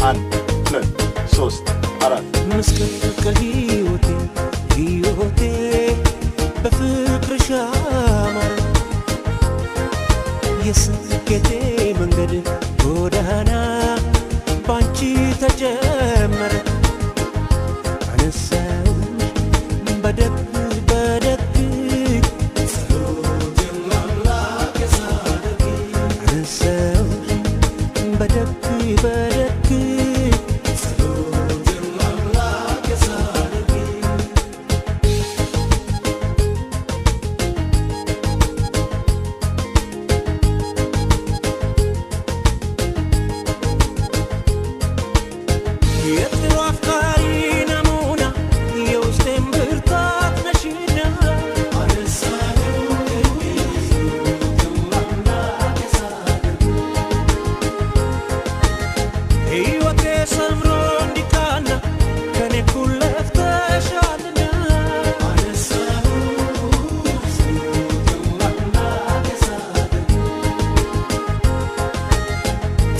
አንድ ሁለት ሶስት አራት ምስቅልቅል ሕይወቴ በፍቅርሽ አማረ የስኬቴ መንገድ ጎዳና ባንቺ ተጀመረ አነሳውሽ በደግ አነሳውሽ በደግ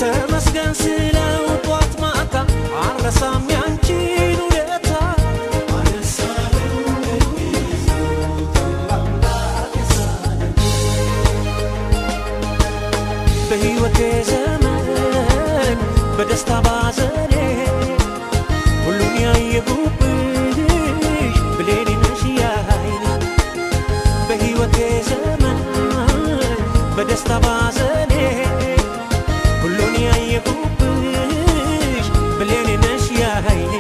ተመስገን ስለው ጧት ማታ አልረሳም ያንቺን ውለታ በሕይወቴ ዘመን በደስታ ባዘኔ ሁሉን ያየሁብሽ ብሌኔ ነሽ ያይኔ በሕይወቴ ዘመን በደስታ ባዘኔ ሁሉን ያየሁብሽ ብሌኔ ነሽ ያይኔ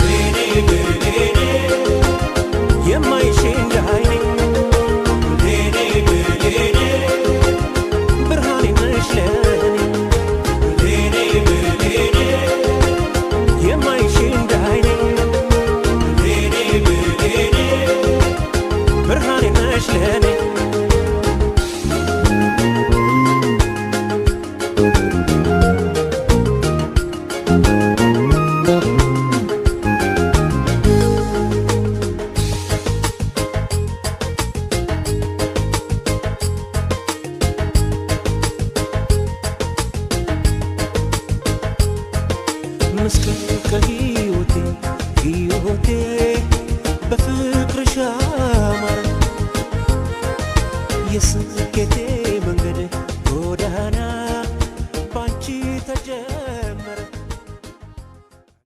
ብሌኔ የማይሽ እንዳይኔ ብሌኔ ብርሃኔ ነሽ ለኔ ብሌኔ የማይሽ እንዳይኔ ብሌኔ ብርሃኔ ነሽ ለኔ ምስቅልቅል ሕይወቴ በፍቅርሽ አማረ የስኬቴ መንገድ ጎዳና ባንቺ ተጀመረ